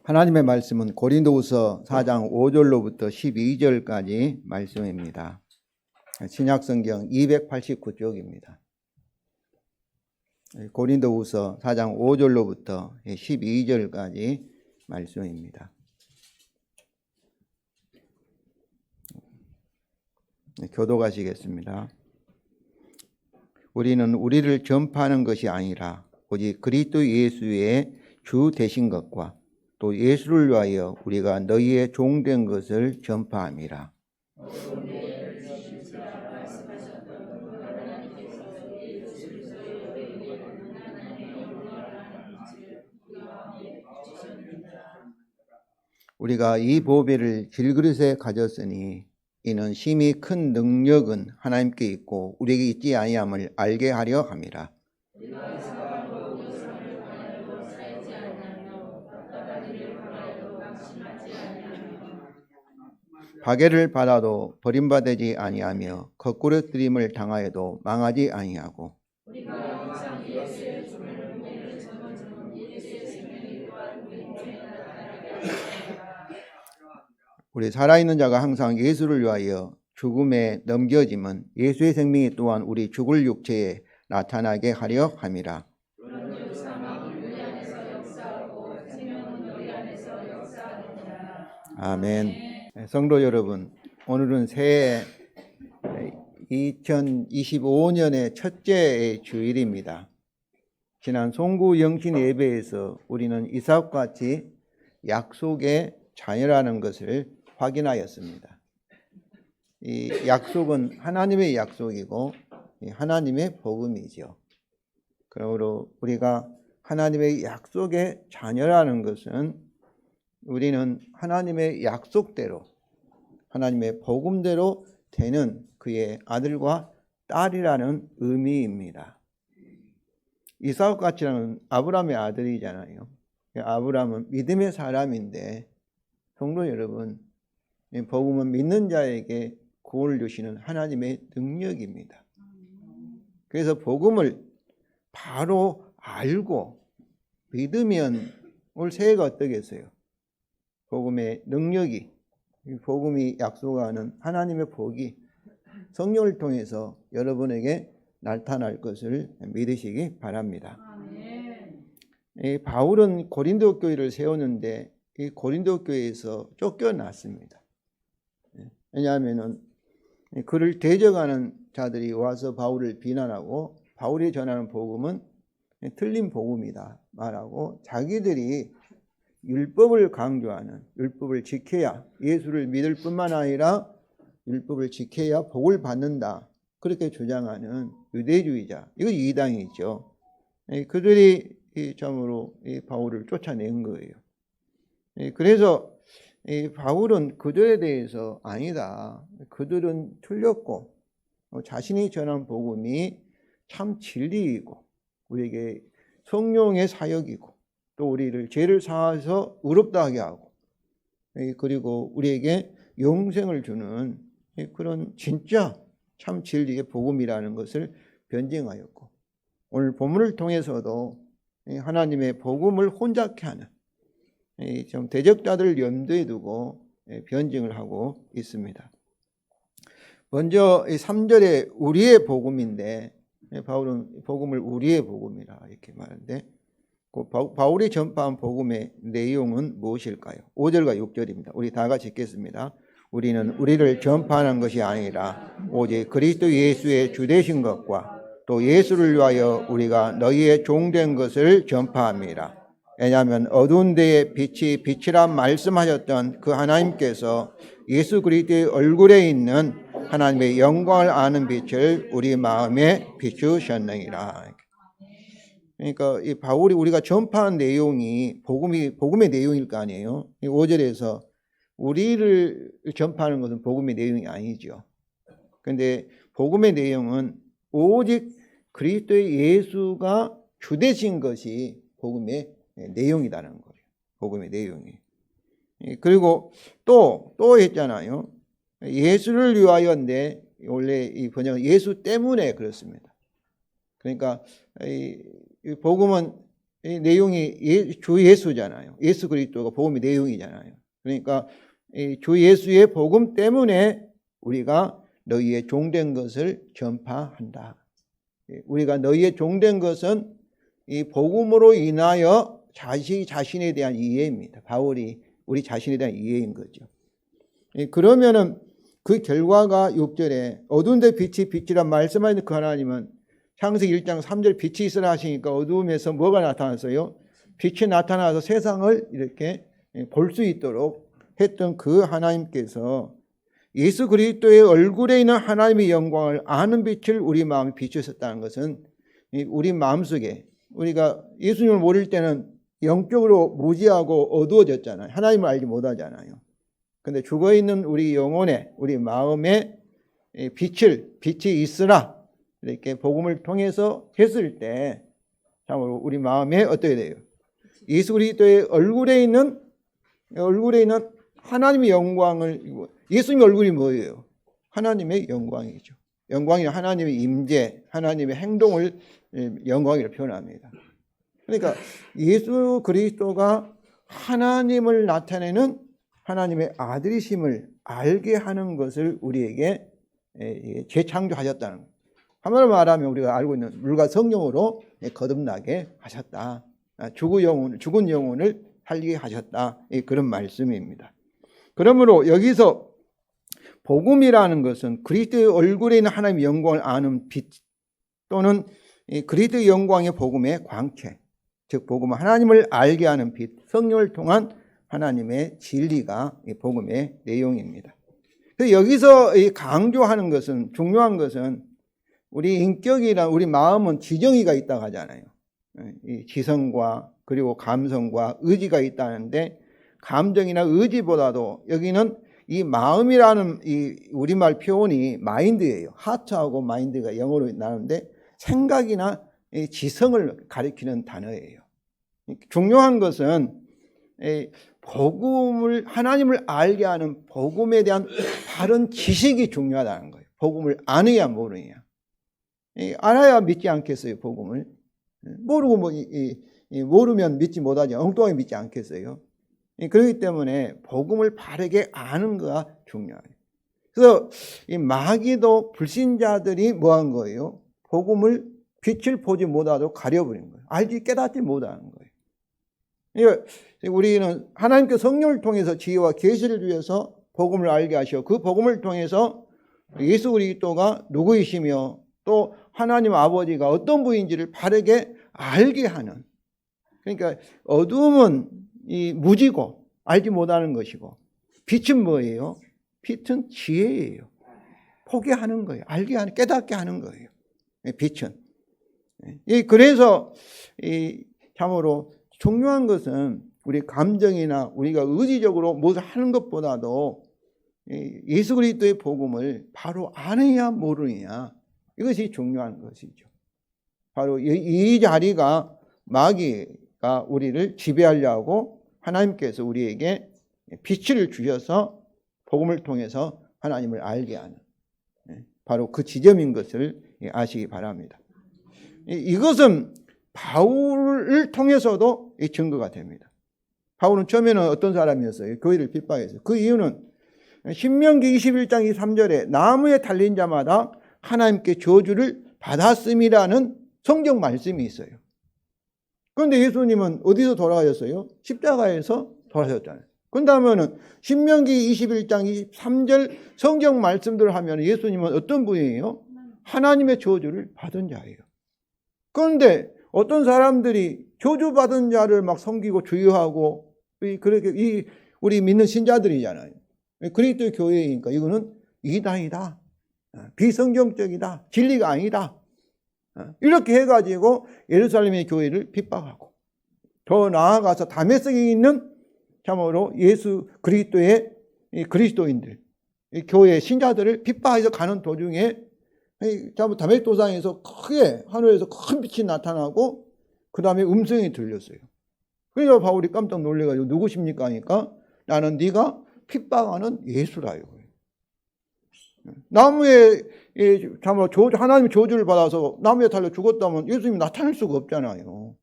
하나님의 말씀은 고린도후서 4장 5절로부터 12절까지 말씀입니다. 신약성경 289쪽입니다. 고린도후서 4장 5절로부터 12절까지 말씀입니다. 교독하시겠습니다. 우리는 우리를 전파하는 것이 아니라 오직 그리스도 예수의 주 되신 것과 또 예수를 위하여 우리가 너희의 종된 것을 전파함이라. 우리가 이 보배를 질그릇에 가졌으니 이는 심히 큰 능력은 하나님께 있고 우리에게 있지 아니함을 알게 하려 함이라. 박해를 받아도 버림받지 아니하며 거꾸러뜨림을 당하여도 망하지 아니하고 우리 살아있는 자가 항상 예수를 위하여 죽음에 넘겨짐은 예수의 생명이 또한 우리 죽을 육체에 나타나게 하려 함이라. 아멘. 성도 여러분, 오늘은 새해 2025년의 첫째 주일입니다. 지난 송구 영신 예배에서 우리는 이삭같이 약속의 자녀라는 것을 확인하였습니다. 이 약속은 하나님의 약속이고 하나님의 복음이죠. 그러므로 우리가 하나님의 약속의 자녀라는 것은 우리는 하나님의 약속대로 하나님의 복음대로 되는 그의 아들과 딸이라는 의미입니다. 이삭같이는 아브라함의 아들이잖아요. 아브라함은 믿음의 사람인데 성도 여러분, 복음은 믿는 자에게 구원을 주시는 하나님의 능력입니다. 그래서 복음을 바로 알고 믿으면 올 새해가 어떠겠어요? 복음의 능력이, 복음이 약속하는 하나님의 복이 성령을 통해서 여러분에게 나타날 것을 믿으시기 바랍니다. 바울은 고린도 교회를 세우는데 이 고린도 교회에서 쫓겨났습니다. 왜냐하면 그를 대적하는 자들이 와서 바울을 비난하고 바울이 전하는 복음은 틀린 복음이다 말하고 자기들이 율법을 강조하는, 율법을 지켜야 예수를 믿을 뿐만 아니라 율법을 지켜야 복을 받는다 그렇게 주장하는 유대주의자, 이거 이당이죠. 그들이 참으로 바울을 쫓아낸 거예요. 그래서 바울은 그들에 대해서 아니다, 그들은 틀렸고 자신이 전한 복음이 참 진리이고 우리에게 성령의 사역이고 또 우리를 죄를 사하여서 의롭다 하게 하고 그리고 우리에게 영생을 주는 그런 진짜 참 진리의 복음이라는 것을 변증하였고 오늘 본문을 통해서도 하나님의 복음을 혼잡케 하는 좀 대적자들을 염두에 두고 변증을 하고 있습니다. 먼저 3절에 우리의 복음인데 바울은 복음을 우리의 복음이라 이렇게 말하는데 바울이 전파한 복음의 내용은 무엇일까요? 5절과 6절입니다. 우리 다 같이 읽겠습니다. 우리는 우리를 전파하는 것이 아니라 오직 그리스도 예수의 주 되신 것과 또 예수를 위하여 우리가 너희의 종된 것을 전파합니다. 왜냐하면 어두운 데에 빛이 빛이라 말씀하셨던 그 하나님께서 예수 그리스도의 얼굴에 있는 하나님의 영광을 아는 빛을 우리 마음에 비추셨느니라. 그러니까 이 바울이 우리가 전파한 내용이 복음의 내용일 거 아니에요. 5절에서 우리를 전파하는 것은 복음의 내용이 아니죠. 그런데 복음의 내용은 오직 그리스도의 예수가 주 되신 것이 복음의 내용이라는 거예요. 복음의 내용이. 그리고 또 했잖아요. 예수를 위하여인데 원래 이 번역은 예수 때문에 그렇습니다. 그러니까 이 복음은 이 내용이 주 예수잖아요. 예수 그리스도가 복음의 내용이잖아요. 그러니까 이 주 예수의 복음 때문에 우리가 너희의 종된 것을 전파한다. 우리가 너희의 종된 것은 이 복음으로 인하여 자신에 대한 이해입니다. 바울이 우리 자신에 대한 이해인 거죠. 그러면은 그 결과가 6절에 어두운 데 빛이 빛이란 말씀하는 그 하나님은 창세기 1장 3절 빛이 있으라 하시니까 어두움에서 뭐가 나타났어요? 빛이 나타나서 세상을 이렇게 볼 수 있도록 했던 그 하나님께서 예수 그리스도의 얼굴에 있는 하나님의 영광을 아는 빛을 우리 마음에 비추셨다는 것은 우리 마음속에 우리가 예수님을 모를 때는 영적으로 무지하고 어두워졌잖아요. 하나님을 알지 못하잖아요. 근데 죽어있는 우리 영혼에 우리 마음에 빛이 있으라 이렇게 복음을 통해서 했을 때 참으로 우리 마음에 어떻게 돼요? 예수 그리스도의 얼굴에 있는 하나님의 영광을, 예수님의 얼굴이 뭐예요? 하나님의 영광이죠. 영광이 하나님의 임재, 하나님의 행동을 영광이라고 표현합니다. 그러니까 예수 그리스도가 하나님을 나타내는 하나님의 아들이심을 알게 하는 것을 우리에게 재창조하셨다는 거예요. 한마디로 말하면 우리가 알고 있는 물과 성령으로 거듭나게 하셨다. 죽은 영혼을 살리게 하셨다. 그런 말씀입니다. 그러므로 여기서 복음이라는 것은 그리스도의 얼굴에 있는 하나님의 영광을 아는 빛 또는 그리스도의 영광의 복음의 광채, 즉 복음은 하나님을 알게 하는 빛, 성령을 통한 하나님의 진리가 이 복음의 내용입니다. 그래서 여기서 강조하는 것은, 중요한 것은 우리 인격이나 우리 마음은 지정의가 있다고 하잖아요. 이 지성과 그리고 감성과 의지가 있다는데 감정이나 의지보다도 여기는 이 마음이라는 이 우리말 표현이 마인드예요. 하트하고 마인드가 영어로 나오는데 생각이나 지성을 가리키는 단어예요. 중요한 것은 복음을, 하나님을 알게 하는 복음에 대한 바른 지식이 중요하다는 거예요. 복음을 아느냐 모르느냐. 알아야 믿지 않겠어요, 복음을. 모르고 모르면 믿지 못하지. 엉뚱하게 믿지 않겠어요. 그렇기 때문에 복음을 바르게 아는 거가 중요해요. 그래서 이 마귀도 불신자들이 뭐 한 거예요? 복음을 빛을 보지 못하도록 가려버린 거예요. 알지 깨닫지 못하는 거예요. 우리는 하나님께 성령을 통해서 지혜와 계시를 주셔서 복음을 알게 하시고 그 복음을 통해서 예수 그리스도가 누구이시며 또 하나님 아버지가 어떤 분인지를 바르게 알게 하는. 그러니까 어둠은 이 무지고 알지 못하는 것이고 빛은 뭐예요? 빛은 지혜예요. 포기하는 거예요. 알게 하는, 깨닫게 하는 거예요. 빛은. 그래서 참으로 중요한 것은 우리 감정이나 우리가 의지적으로 무엇을 하는 것보다도 예수 그리스도의 복음을 바로 아느냐 모르느냐 이것이 중요한 것이죠. 바로 이 자리가 마귀가 우리를 지배하려고 하나님께서 우리에게 빛을 주셔서 복음을 통해서 하나님을 알게 하는 바로 그 지점인 것을 아시기 바랍니다. 이것은 바울을 통해서도 증거가 됩니다. 바울은 처음에는 어떤 사람이었어요? 교회를 핍박했어요. 그 이유는 신명기 21장 23절에 나무에 달린 자마다 하나님께 저주를 받았음이라는 성경 말씀이 있어요. 그런데 예수님은 어디서 돌아가셨어요? 십자가에서 돌아가셨잖아요. 그렇다면 신명기 21장 23절 성경 말씀들을 하면 예수님은 어떤 분이에요? 하나님의 저주를 받은 자예요. 그런데 어떤 사람들이 저주받은 자를 막 섬기고 주의하고 그렇게 우리 믿는 신자들이잖아요. 그리스도 교회이니까 이거는 이단이다. 비성경적이다. 진리가 아니다. 이렇게 해가지고 예루살렘의 교회를 핍박하고 더 나아가서 다메섹에 있는 참으로 예수 그리스도의 그리스도인들, 교회 신자들을 핍박해서 가는 도중에 다메섹 도상에서 크게 하늘에서 큰 빛이 나타나고 그 다음에 음성이 들렸어요. 그래서 바울이 깜짝 놀래가지고 누구십니까 하니까 나는 네가 핍박하는 예수라 이거예요. 나무에 참으로 하나님의 저주를 받아서 나무에 달려 죽었다면 예수님이 나타날 수가 없잖아요.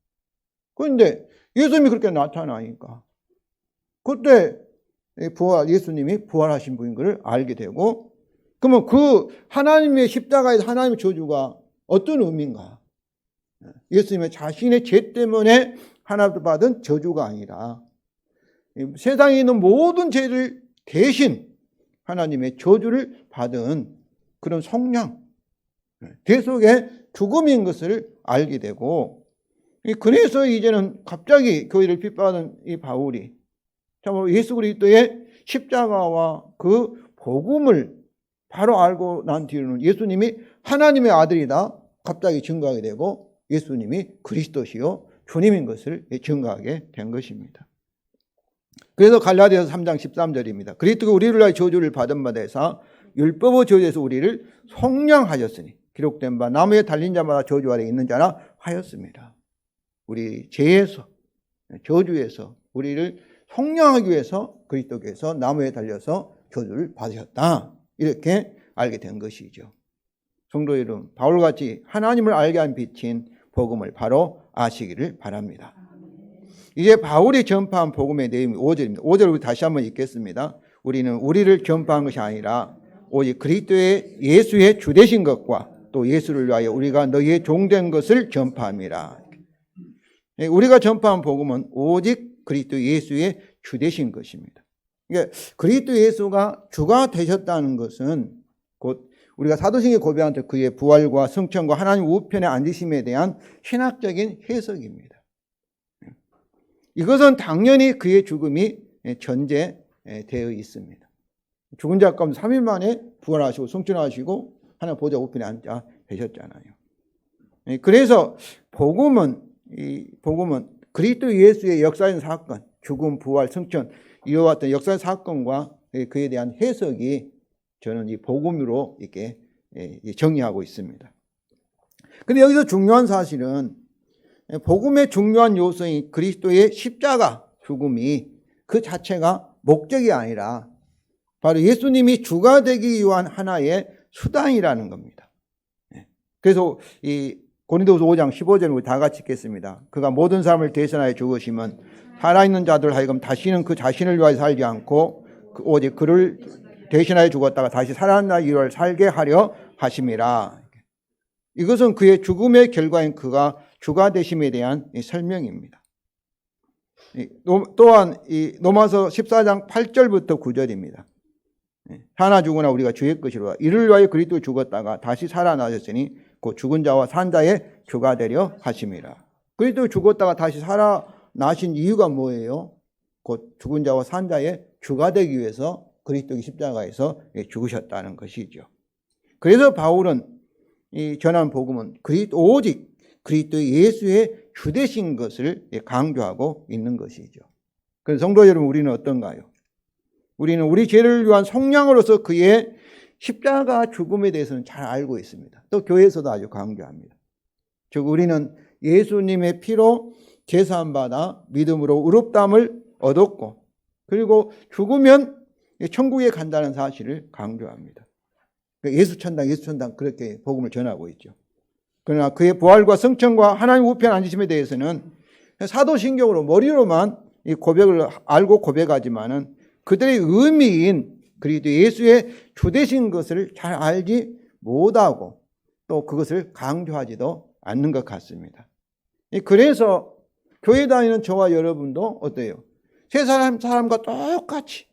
그런데 예수님이 그렇게 나타나니까 그때 예수님이 부활하신 분인 걸 알게 되고, 그러면 그 하나님의 십자가에서 하나님의 저주가 어떤 의미인가? 예수님의 자신의 죄 때문에 하나님도 받은 저주가 아니라 세상에 있는 모든 죄를 대신 하나님의 저주를 받은 그런 속량, 대속의 죽음인 것을 알게 되고, 그래서 이제는 갑자기 교회를 핍박하는 이 바울이 참으로 예수 그리스도의 십자가와 그 복음을 바로 알고 난 뒤로는 예수님이 하나님의 아들이다 갑자기 증거하게 되고, 예수님이 그리스도시요 주님인 것을 증거하게 된 것입니다. 그래서 갈라디아서 3장 13절입니다. 그리스도가 우리를 위하여 저주를 받은 바 되사 율법의 저주에서 우리를 속량하셨으니 기록된 바 나무에 달린 자마다 저주 아래 있는 자라 하였습니다. 우리 죄에서, 저주에서 우리를 속량하기 위해서 그리스도께서 나무에 달려서 저주를 받으셨다, 이렇게 알게 된 것이죠. 성도 여러분, 바울같이 하나님을 알게 한 빛인 복음을 바로 아시기를 바랍니다. 이제 바울이 전파한 복음의 내용이 5절입니다. 5절을 우리 다시 한번 읽겠습니다. 우리는 우리를 전파한 것이 아니라 오직 그리스도의 예수의 주되신 것과 또 예수를 위하여 우리가 너희의 종된 것을 전파함이라. 우리가 전파한 복음은 오직 그리스도 예수의 주되신 것입니다. 그러니까 그리스도 예수가 주가 되셨다는 것은 곧 우리가 사도신경에 고백한 그의 부활과 승천과 하나님 우편에 앉으심에 대한 신학적인 해석입니다. 이것은 당연히 그의 죽음이 전제되어 있습니다. 죽은 자 가운데 3일 만에 부활하시고 승천하시고 하나님 보좌 우편에 앉아 계셨잖아요. 그래서 복음은 그리스도 예수의 역사적인 사건, 죽음, 부활, 승천, 이와 같은 역사의 사건과 그에 대한 해석이 저는 이 복음으로 이렇게 정의하고 있습니다. 그런데 여기서 중요한 사실은 복음의 중요한 요소인 그리스도의 십자가 죽음이 그 자체가 목적이 아니라 바로 예수님이 주가 되기 위한 하나의 수단이라는 겁니다. 그래서 이 고린도후서 5장 15절을 우리 다 같이 읽겠습니다. 그가 모든 사람을 대신하여 죽으시면 살아있는 자들 하여금 다시는 그 자신을 위하여 살지 않고 오직 그를 대신하여 죽었다가 다시 살아난 이를 살게 하려 하심이라. 이것은 그의 죽음의 결과인 그가 주가 되심에 대한 설명입니다. 또한 이 로마서 14장 8절부터 9절입니다. 사나 죽으나 우리가 주의 것이로다. 이를 위하여 그리스도 죽었다가 다시 살아나셨으니 그 죽은 자와 산 자의 주가 되려 하심이라. 그리스도 죽었다가 다시 살아나신 이유가 뭐예요? 곧 죽은 자와 산 자의 주가 되기 위해서 그리스도의 십자가에서 죽으셨다는 것이죠. 그래서 바울은 이 전한 복음은 오직 그리스도 예수의 주되신 것을 강조하고 있는 것이죠. 그래서 성도 여러분, 우리는 어떤가요? 우리는 우리 죄를 위한 속량으로서 그의 십자가 죽음에 대해서는 잘 알고 있습니다. 또 교회에서도 아주 강조합니다. 즉 우리는 예수님의 피로 제사함 받아 믿음으로 의롭다함을 얻었고, 그리고 죽으면 천국에 간다는 사실을 강조합니다. 예수 천당 그렇게 복음을 전하고 있죠. 그러나 그의 부활과 승천과 하나님 우편 앉으심에 대해서는 사도신경으로 머리로만 이 고백을 알고 고백하지만은 그들의 의미인 그리스도 예수의 주되신 것을 잘 알지 못하고 또 그것을 강조하지도 않는 것 같습니다. 그래서 교회 다니는 저와 여러분도 어때요? 세 사람과 똑같이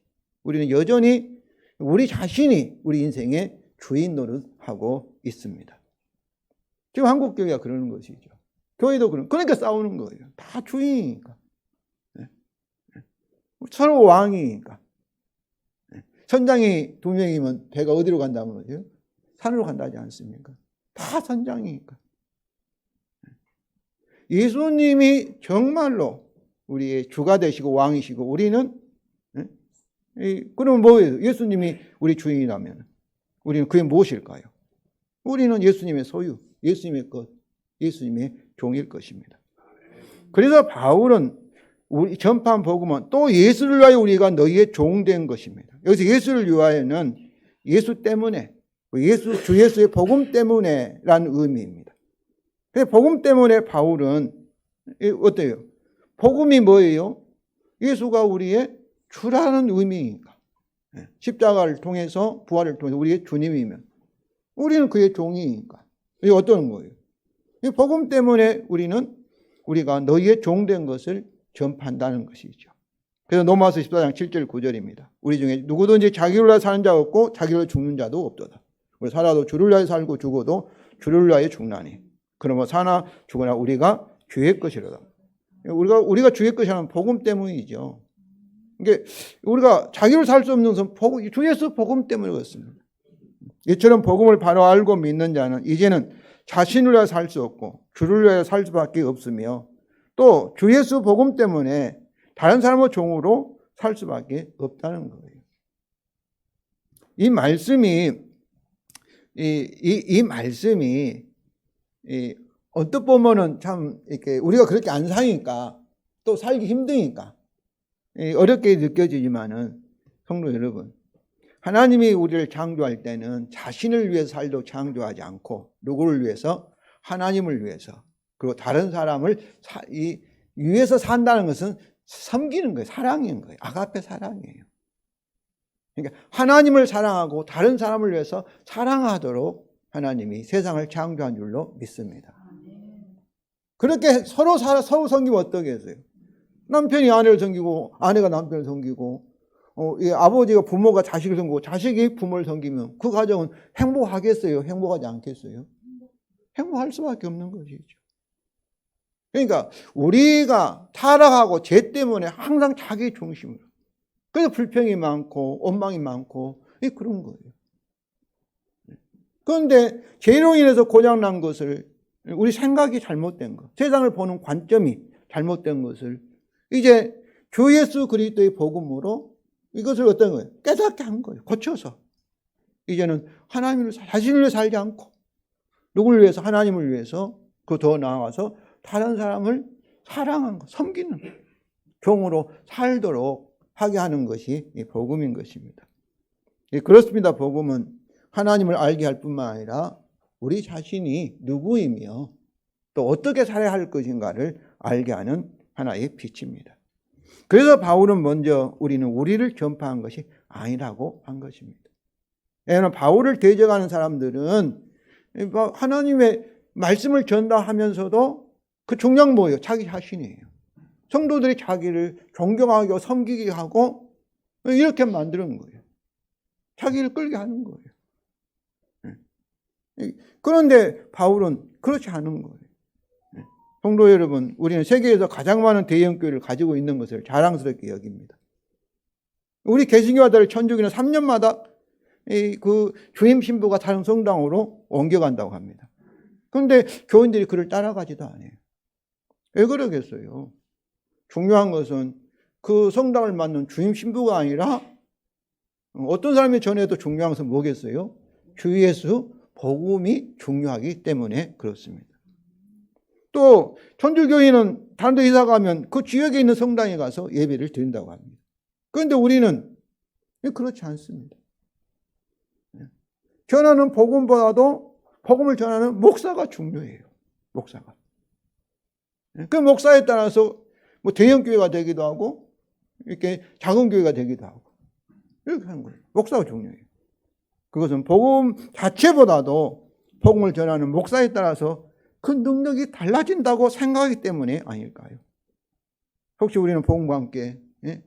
우리는 여전히 우리 자신이 우리 인생의 주인 노릇하고 있습니다. 지금 한국 교회가 그러는 것이죠. 교회도 그러니까 싸우는 거예요. 다 주인이니까. 서로 왕이니까. 선장이 2명이면 배가 어디로 간다는 거죠? 산으로 간다지 않습니까? 다 선장이니까. 예수님이 정말로 우리의 주가 되시고 왕이시고 우리는 그러면 뭐예요? 예수님이 우리 주인이라면 우리는 그게 무엇일까요? 우리는 예수님의 소유, 예수님의 것, 예수님의 종일 것입니다. 그래서 바울은 우리 전파한 복음은 또 예수를 위하여 우리가 너희의 종된 것입니다. 여기서 예수를 위하여는 예수 때문에, 주 예수의 복음 때문에라는 의미입니다. 그래서 복음 때문에 바울은 어때요? 복음이 뭐예요? 예수가 우리의 주라는 의미니까. 십자가를 통해서 부활을 통해서 우리의 주님이면 우리는 그의 종이니까. 이게 어떤 거예요? 이 복음 때문에 우리가 너희의 종된 것을 전파한다는 것이죠. 그래서 로마서 14장 7절 9절입니다. 우리 중에 누구든지 자기를 위하여 사는 자가 없고 자기를 죽는 자도 없도다. 우리 살아도 주를 위하여 살고 죽어도 주를 위하여 죽나니. 그러면 사나 죽으나 우리가 주의 것이로다. 우리가 주의 것이라는 복음 때문이죠. 이게 우리가 자기를 살 수 없는 것은 주 예수 복음 때문에 그렇습니다. 이처럼 복음을 바로 알고 믿는 자는 이제는 자신을 위하여 살 수 없고 주를 위하여 살 수밖에 없으며 또 주 예수 복음 때문에 다른 사람의 종으로 살 수밖에 없다는 거예요. 이 말씀이 언뜻 보면은 참 이렇게 우리가 그렇게 안 사니까 또 살기 힘드니까 어렵게 느껴지지만은 성도 여러분, 하나님이 우리를 창조할 때는 자신을 위해서 살도록 창조하지 않고 누구를 위해서? 하나님을 위해서. 그리고 다른 사람을 위해서 산다는 것은 섬기는 거예요. 사랑인 거예요. 아가페 사랑이에요. 그러니까 하나님을 사랑하고 다른 사람을 위해서 사랑하도록 하나님이 세상을 창조한 줄로 믿습니다. 그렇게 서로 섬기면 어떻게 했어요? 남편이 아내를 섬기고 아내가 남편을 섬기고 아버지가 부모가 자식을 섬기고 자식이 부모를 섬기면 그 가정은 행복하겠어요? 행복하지 않겠어요? 행복할 수밖에 없는 것이죠. 그러니까 우리가 타락하고 죄 때문에 항상 자기 중심으로, 그래서 불평이 많고 원망이 많고 그런 거예요. 그런데 죄로 인해서 고장난 것을, 우리 생각이 잘못된 것, 세상을 보는 관점이 잘못된 것을 이제 주 예수 그리스도의 복음으로 이것을 어떤 거예요? 깨닫게 한 거예요. 고쳐서 이제는 하나님을 자신을 위해 살지 않고 누구를 위해서? 하나님을 위해서, 그 더 나아가서 다른 사람을 사랑하는 것, 섬기는 종으로 살도록 하게 하는 것이 이 복음인 것입니다. 그렇습니다. 복음은 하나님을 알게 할 뿐만 아니라 우리 자신이 누구이며 또 어떻게 살아야 할 것인가를 알게 하는 하나의 빛입니다. 그래서 바울은 먼저 우리를 전파한 것이 아니라고 한 것입니다. 왜냐하면 바울을 대적하는 사람들은 하나님의 말씀을 전달하면서도 그 중요한 뭐예요? 자기 자신이에요. 성도들이 자기를 존경하고 섬기게 하고 이렇게 만드는 거예요. 자기를 끌게 하는 거예요. 그런데 바울은 그렇지 않은 거예요. 성도 여러분, 우리는 세계에서 가장 많은 대형교회를 가지고 있는 것을 자랑스럽게 여깁니다. 우리 개신교회들 천주교는 3년마다 그 주임 신부가 다른 성당으로 옮겨간다고 합니다. 그런데 교인들이 그를 따라가지도 않아요. 왜 그러겠어요? 중요한 것은 그 성당을 맡는 주임 신부가 아니라 어떤 사람이 전해도 중요한 것은 뭐겠어요? 주 예수 복음이 중요하기 때문에 그렇습니다. 또 천주교인은 다른 데 이사 가면 그 지역에 있는 성당에 가서 예배를 드린다고 합니다. 그런데 우리는 그렇지 않습니다. 전하는 복음보다도 복음을 전하는 목사가 중요해요. 목사가. 그 목사에 따라서 뭐 대형 교회가 되기도 하고 이렇게 작은 교회가 되기도 하고 이렇게 하는 거예요. 목사가 중요해요. 그것은 복음 자체보다도 복음을 전하는 목사에 따라서 그 능력이 달라진다고 생각하기 때문에 아닐까요? 혹시 우리는 복음과 함께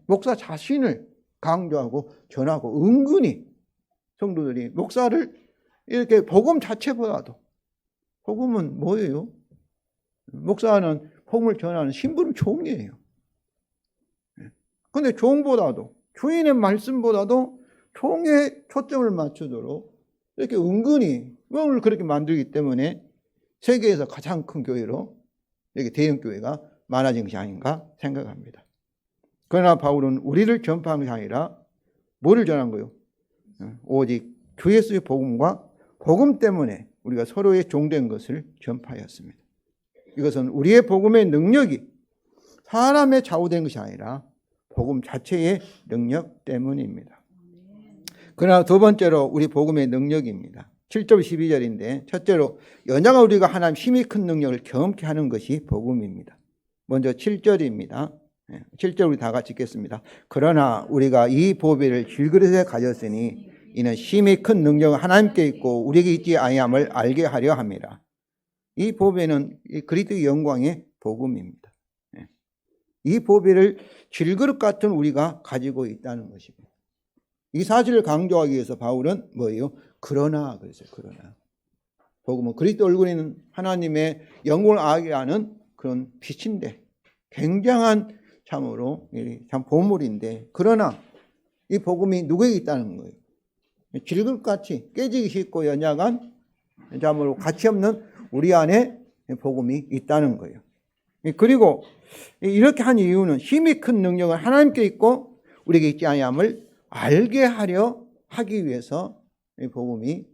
목사 자신을 강조하고 전하고 은근히 성도들이 목사를 이렇게 복음 자체보다도, 복음은 뭐예요? 목사는 복음을 전하는 신부는 종이에요. 그런데 종보다도, 주인의 말씀보다도 종에 초점을 맞추도록 이렇게 은근히 오늘 그렇게 만들기 때문에 세계에서 가장 큰 교회로 이렇게 대형 교회가 많아진 것이 아닌가 생각합니다. 그러나 바울은 우리를 전파한 것이 아니라 뭐를 전한 거예요? 오직 주 예수의 복음과 복음 때문에 우리가 서로의 종된 것을 전파하였습니다. 이것은 우리의 복음의 능력이 사람의 좌우된 것이 아니라 복음 자체의 능력 때문입니다. 그러나 두 번째로 우리 복음의 능력입니다. 7절 12절인데 첫째로 연약한 우리가 하나님 힘이 큰 능력을 경험케 하는 것이 복음입니다. 먼저 7절입니다. 7절 우리 다 같이 읽겠습니다. 그러나 우리가 이 보배를 질그릇에 가졌으니 이는 심히 큰 능력은 하나님께 있고 우리에게 있지 아니함을 알게 하려 함이라. 이 보배는 그리스도의 영광의 복음입니다. 이 보배를 질그릇 같은 우리가 가지고 있다는 것입니다. 이 사실을 강조하기 위해서 바울은 뭐예요? 그러나 그랬어요. 그러나 복음은 그리스도 얼굴에 있는 하나님의 영광을 알게 하는 그런 빛인데 굉장한 참으로 참 보물인데, 그러나 이 복음이 누구에게 있다는 거예요? 질그릇같이 깨지기 쉽고 연약한 참으로 가치 없는 우리 안에 복음이 있다는 거예요. 그리고 이렇게 한 이유는 힘이 큰 능력은 하나님께 있고 우리에게 있지 아니함을 알게 하려 하기 위해서 이 복음이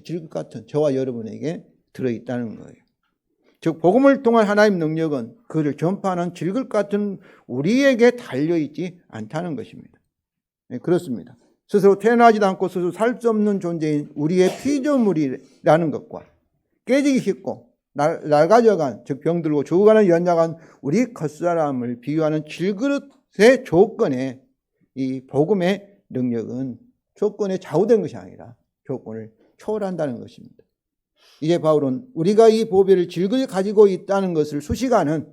질그릇 같은 저와 여러분에게 들어있다는 거예요. 즉 복음을 통한 하나님의 능력은 그를 전파하는 질그릇 같은 우리에게 달려있지 않다는 것입니다. 그렇습니다. 스스로 태어나지도 않고 스스로 살 수 없는 존재인 우리의 피조물이라는 것과 깨지기 쉽고 낡아져간, 즉 병들고 죽어가는 연약한 우리 겉사람을 비유하는 질그릇의 조건에 이 복음의 능력은 조건에 좌우된 것이 아니라 조건을 초월한다는 것입니다. 이제 바울은 우리가 이 보배를 질그릇 가지고 있다는 것을 수시간은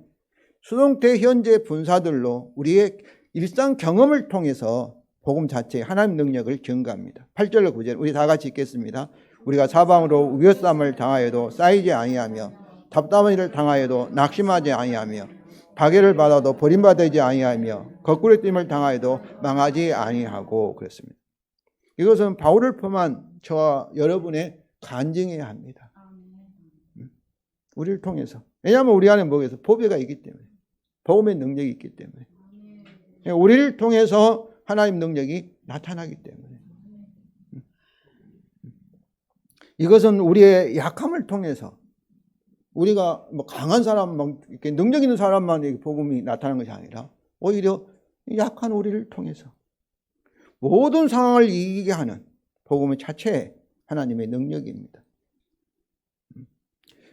수동태 현재 분사들로 우리의 일상 경험을 통해서 복음 자체의 하나님 능력을 증거합니다. 8절과 9절 우리 다 같이 읽겠습니다. 우리가 사방으로 우겨쌈을 당하여도 쌓이지 아니하며 답답한 일을 당하여도 낙심하지 아니하며 박해를 받아도 버림받지 아니하며 거꾸로 뜸을 당하여도 망하지 아니하고 그랬습니다. 이것은 바울을 포함한 저와 여러분의 간증해야 합니다. 우리를 통해서. 왜냐하면 우리 안에 뭐겠어? 보배가 있기 때문에. 복음의 능력이 있기 때문에. 우리를 통해서 하나님 능력이 나타나기 때문에. 이것은 우리의 약함을 통해서 우리가 뭐 강한 사람, 이렇게 능력 있는 사람만 복음이 나타나는 것이 아니라 오히려 약한 우리를 통해서 모든 상황을 이기게 하는 복음의 자체의 하나님의 능력입니다.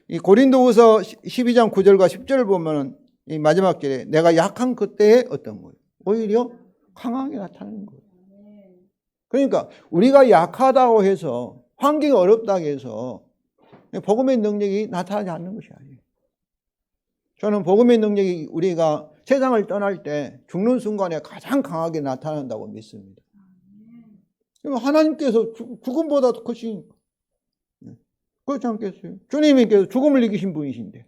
이 고린도후서 12장 9절과 10절을 보면 이 마지막 절에 내가 약한 그때에 어떤 거예요? 오히려 강하게 나타나는 거예요. 그러니까 우리가 약하다고 해서 환경이 어렵다고 해서 복음의 능력이 나타나지 않는 것이 아니에요. 저는 복음의 능력이 우리가 세상을 떠날 때 죽는 순간에 가장 강하게 나타난다고 믿습니다. 하나님께서 죽음보다 더 크시니까. 그렇지 않겠어요? 주님께서 죽음을 이기신 분이신데,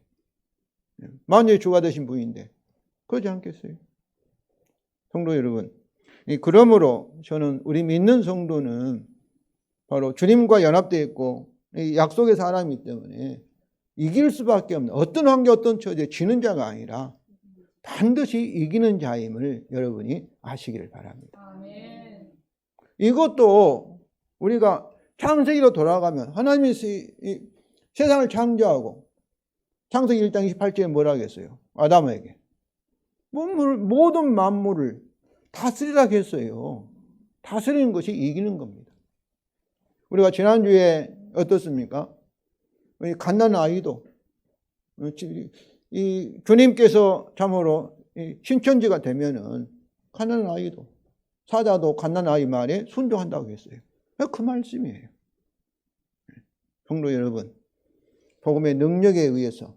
만유의 주가 되신 분인데, 그렇지 않겠어요? 성도 여러분, 그러므로 저는 우리 믿는 성도는 바로 주님과 연합되어 있고 약속의 사람이기 때문에 이길 수밖에 없는, 어떤 환경 어떤 처지에 지는 자가 아니라 반드시 이기는 자임을 여러분이 아시기를 바랍니다. 아멘. 이것도 우리가 창세기로 돌아가면 하나님이 세상을 창조하고 창세기 1장 28절에 뭐라 하겠어요? 아담에게 모든 만물을 다스리라 했어요. 다스리는 것이 이기는 겁니다. 우리가 지난주에 어떻습니까? 갓난 아이도 이 주님께서 참으로 신천지가 되면은 갓난 아이도 사자도 갓난 아이 말에 순종한다고 했어요. 그 말씀이에요. 성도 여러분, 복음의 능력에 의해서,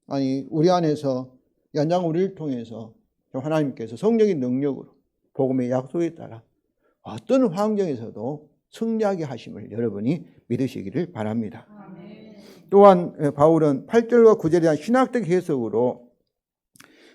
아니 우리 안에서 연장 우리를 통해서 하나님께서 성령의 능력으로 복음의 약속에 따라 어떤 환경에서도 승리하게 하심을 여러분이 믿으시기를 바랍니다. 아멘. 또한 바울은 8절과 9절에 대한 신학적 해석으로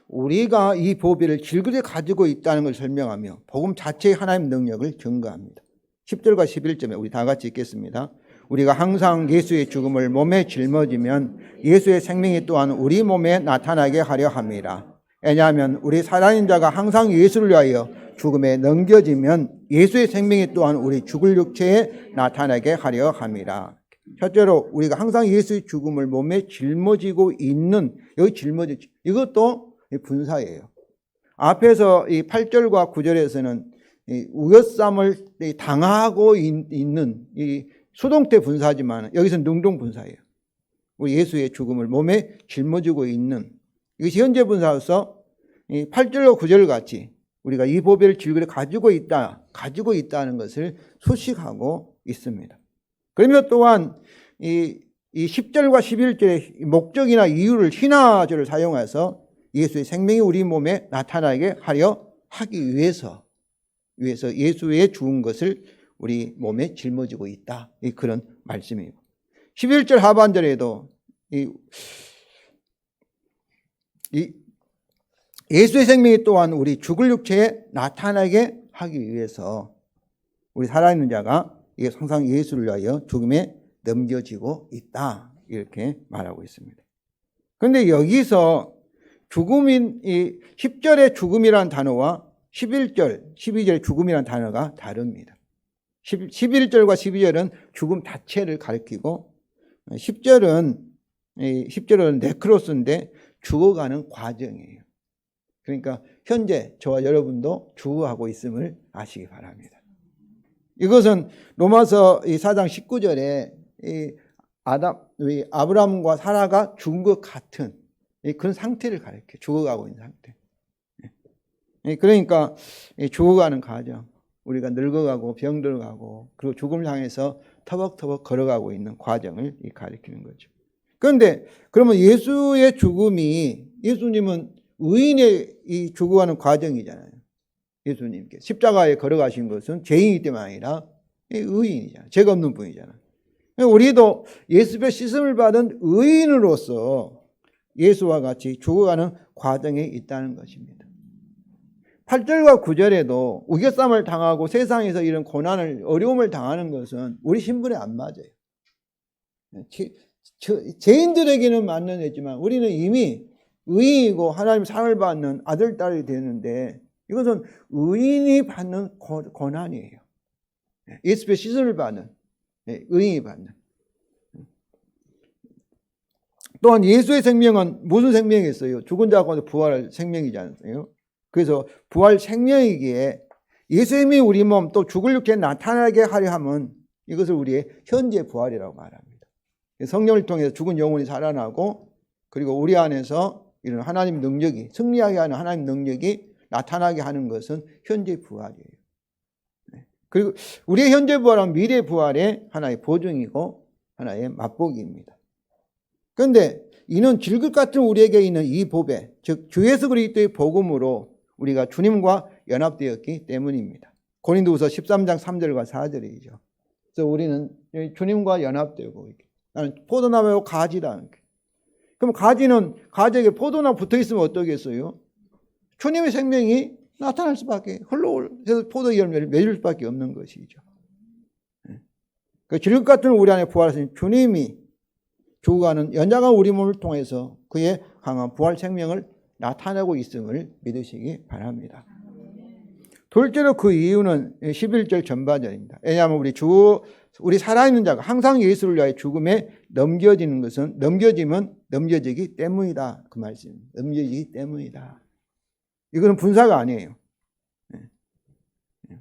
우리가 이 보배를 질그릇에 가지고 있다는 것을 설명하며 복음 자체의 하나님 능력을 증거합니다. 10절과 11절에 우리 다 같이 읽겠습니다. 우리가 항상 예수의 죽음을 몸에 짊어지면 예수의 생명이 또한 우리 몸에 나타나게 하려 함이라. 왜냐하면 우리 살아있는 자가 항상 예수를 위하여 죽음에 넘겨지면 예수의 생명이 또한 우리 죽을 육체에 나타나게 하려 함이라. 첫째로 우리가 항상 예수의 죽음을 몸에 짊어지고 있는, 여기 짊어지지, 이것도 분사예요. 앞에서 이 8절과 9절에서는 우겨쌈을 당하고 있는 이 수동태 분사지만 여기서는 능동 분사예요. 우리 예수의 죽음을 몸에 짊어지고 있는 이것이 현재 분사로서 8절과 9절 같이 우리가 이 보배를 질그릇 가지고 있다는 것을 수식하고 있습니다. 그러면 또한 이 10절과 11절의 목적이나 이유를 신화절을 사용해서 예수의 생명이 우리 몸에 나타나게 하려 하기 위해서 예수의 죽은 것을 우리 몸에 짊어지고 있다. 그런 말씀이고 11절 하반절에도 예수의 생명이 또한 우리 죽을 육체에 나타나게 하기 위해서 우리 살아있는 자가 항상 예수를 위하여 죽음에 넘겨지고 있다. 이렇게 말하고 있습니다. 그런데 여기서 죽음인 이 10절의 죽음이라는 단어와 11절, 12절의 죽음이라는 단어가 다릅니다. 11절과 12절은 죽음 자체를 가리키고 10절은 네크로스인데 죽어가는 과정이에요. 그러니까 현재 저와 여러분도 죽어가고 있음을 아시기 바랍니다. 이것은 로마서 4장 19절에 아브라함과 사라가 죽은 것 같은 그런 상태를 가리켜요. 죽어가고 있는 상태. 그러니까 죽어가는 과정, 우리가 늙어가고 병들어가고 그리고 죽음을 향해서 터벅터벅 걸어가고 있는 과정을 가리키는 거죠. 그런데 그러면 예수의 죽음이, 예수님은 의인의 이 죽어가는 과정이잖아요. 예수님께 십자가에 걸어가신 것은 죄인이기 때문에 아니라 의인이잖아요. 죄가 없는 분이잖아요. 우리도 예수의 씻음을 받은 의인으로서 예수와 같이 죽어가는 과정에 있다는 것입니다. 8절과 9절에도 우겨쌈을 당하고 세상에서 이런 고난을, 어려움을 당하는 것은 우리 신분에 안 맞아요. 죄인들에게는 맞는 애지만 우리는 이미 의인이고 하나님 상을 받는 아들, 딸이 되는데 이것은 의인이 받는 고난이에요. 예수의 씻음을 받는, 의인이 받는. 또한 예수의 생명은 무슨 생명이었어요? 죽은 자 가운데 부활할 생명이지 않습니까? 그래서 부활 생명이기에 예수의 생명이 우리 몸 또 죽을 육체에 나타나게 하려 하면 이것을 우리의 현재 부활이라고 말합니다. 성령을 통해서 죽은 영혼이 살아나고 그리고 우리 안에서 이런 하나님 능력이, 승리하게 하는 하나님 능력이 나타나게 하는 것은 현재 부활이에요. 그리고 우리의 현재 부활은 미래 부활의 하나의 보증이고 하나의 맛보기입니다. 그런데 이는 질것 같은 우리에게 있는 이 보배, 즉 주 예수 그리스도의 복음으로 우리가 주님과 연합되었기 때문입니다. 고린도후서 13장 3절과 4절이죠. 그래서 우리는 주님과 연합되고 이렇게. 나는 포도나무하고 가지다. 그럼 가지에게 포도나무 붙어 있으면 어떠겠어요? 주님의 생명이 나타날 수밖에, 흘러서 포도 열매를 맺을 수밖에 없는 것이죠. 그 질것 같은 우리 안에 부활하신 주님이 죽어가는 연장한 우리 몸을 통해서 그의 강한 부활 생명을 나타내고 있음을 믿으시기 바랍니다. 둘째로 그 이유는 11절 전반절입니다. 왜냐하면 우리 살아있는 자가 항상 예수를 위하여 죽음에 넘겨지는 것은 넘겨지기 때문이다. 그 말씀. 넘겨지기 때문이다. 이거는 분사가 아니에요.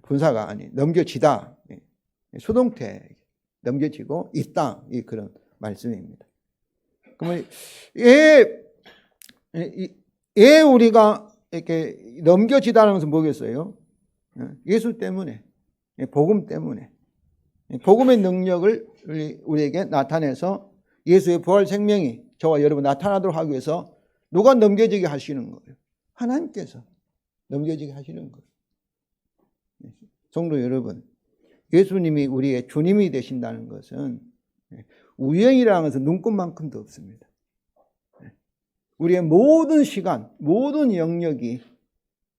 분사가 아니에요. 넘겨지다. 수동태. 넘겨지고 있다. 그런 말씀입니다. 그러면 우리가 이렇게 넘겨지다는 것은 뭐겠어요? 예수 때문에, 복음 때문에, 복음의 능력을 우리에게 나타내서 예수의 부활 생명이 저와 여러분 나타나도록 하기 위해서 누가 넘겨지게 하시는 거예요? 하나님께서 넘겨지게 하시는 거예요. 성도 여러분, 예수님이 우리의 주님이 되신다는 것은 우연이라는 것은 눈꽃만큼도 없습니다. 우리의 모든 시간, 모든 영역이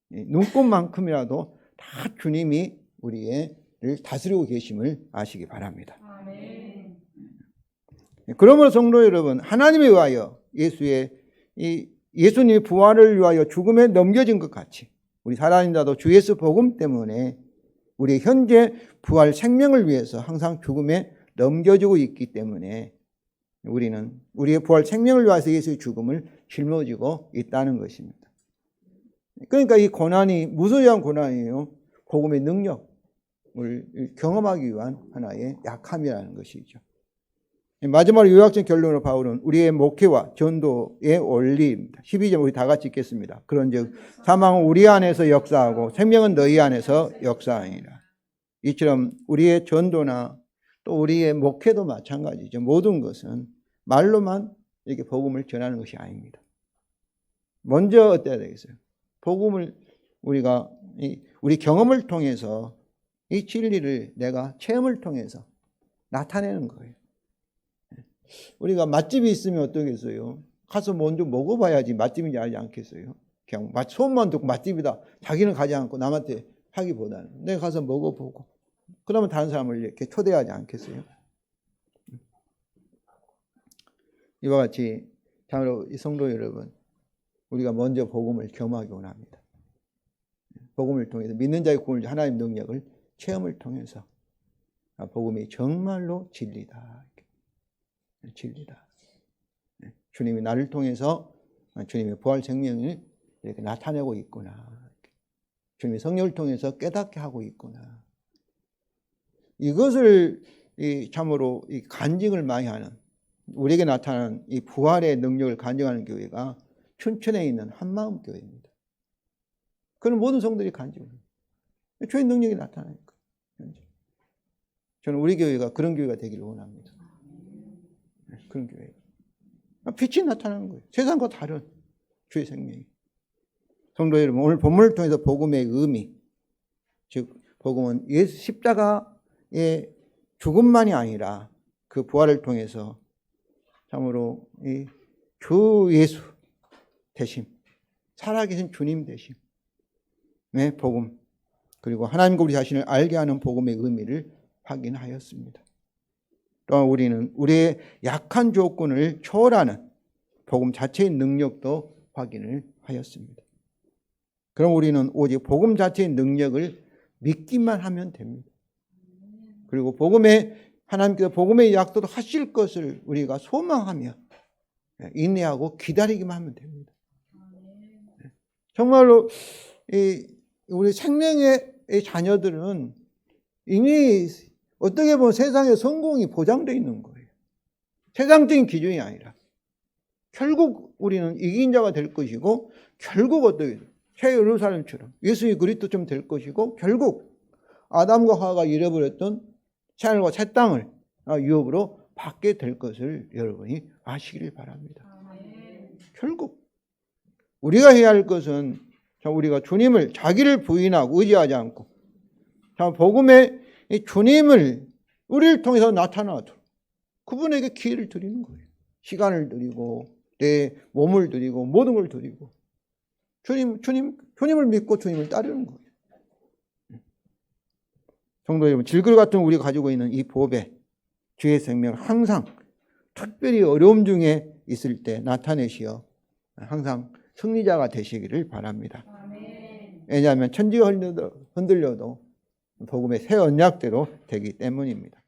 눈꽃만큼이라도 다 주님이 우리를 다스리고 계심을 아시기 바랍니다. 아멘. 그러므로 성도 여러분, 하나님에 의하여 예수님의 부활을 위하여 죽음에 넘겨진 것 같이 우리 살아있는 자도 주 예수 복음 때문에 우리의 현재 부활 생명을 위해서 항상 죽음에 넘겨지고 있기 때문에 우리는 우리의 부활 생명을 위해서 예수의 죽음을 짊어지고 있다는 것입니다. 그러니까 이 고난이 무엇을 위한 고난이에요? 복음의 능력을 경험하기 위한 하나의 약함이라는 것이죠. 마지막으로 요약적 결론으로 바울은 우리의 목회와 전도의 원리입니다. 12절 우리 다 같이 읽겠습니다. 그런즉 사망은 우리 안에서 역사하고 생명은 너희 안에서 역사하니라. 이처럼 우리의 전도나 또 우리의 목회도 마찬가지죠. 모든 것은 말로만 이렇게 복음을 전하는 것이 아닙니다. 먼저 어때야 되겠어요? 복음을 우리가 우리 경험을 통해서 이 진리를 내가 체험을 통해서 나타내는 거예요. 우리가 맛집이 있으면 어떠겠어요? 가서 먼저 먹어봐야지 맛집인지 알지 않겠어요? 그냥 소문만 듣고 맛집이다. 자기는 가지 않고 남한테 하기보다는 내가 가서 먹어보고 그러면 다른 사람을 이렇게 초대하지 않겠어요? 이와 같이 참으로 이 성도 여러분, 우리가 먼저 복음을 경험하기 원합니다. 복음을 통해서 믿는 자의 구원을 하나님 능력을 체험을 통해서 복음이 정말로 진리다. 진리다. 주님이 나를 통해서 주님의 부활 생명을 이렇게 나타내고 있구나. 주님의 성령을 통해서 깨닫게 하고 있구나. 이것을 참으로 간증을 많이 하는, 우리에게 나타나는 이 부활의 능력을 간증하는 교회가 춘천에 있는 한마음 교회입니다. 그런 모든 성들이 간증합니다. 주의 능력이 나타나니까. 저는 우리 교회가 그런 교회가 되기를 원합니다. 그런 교회. 빛이 나타나는 거예요. 세상과 다른 주의 생명이. 성도 여러분, 오늘 본문을 통해서 복음의 의미, 즉 복음은 예수 십자가의 죽음만이 아니라 그 부활을 통해서 참으로 이 주 예수 대심, 살아계신 주님 대심의 복음, 그리고 하나님과 우리 자신을 알게 하는 복음의 의미를 확인하였습니다. 또한 우리는 우리의 약한 조건을 초월하는 복음 자체의 능력도 확인을 하였습니다. 그럼 우리는 오직 복음 자체의 능력을 믿기만 하면 됩니다. 그리고 하나님께서 복음의 약속도 하실 것을 우리가 소망하며 인내하고 기다리기만 하면 됩니다. 정말로 우리 생명의 자녀들은 이미 어떻게 보면 세상의 성공이 보장되어 있는 거예요. 세상적인 기준이 아니라 결국 우리는 이긴 자가 될 것이고, 결국 어떻게 새 예루살렘처럼 예수의 그리스도처럼 될 것이고, 결국 아담과 하와가 잃어버렸던 새하늘과 새 땅을 유업으로 받게 될 것을 여러분이 아시기를 바랍니다. 결국 우리가 해야 할 것은 우리가 주님을, 자기를 부인하고 의지하지 않고 복음의 주님을 우리를 통해서 나타나도록 그분에게 기회를 드리는 거예요. 시간을 드리고 내 몸을 드리고 모든 걸 드리고 주님을 믿고 주님을 따르는 거예요. 성도 여러분, 질그릇 같은 우리가 가지고 있는 이 보배, 주의 생명 항상 특별히 어려움 중에 있을 때 나타내시어 항상 승리자가 되시기를 바랍니다. 왜냐하면 천지가 흔들려도 복음의 새 언약대로 되기 때문입니다.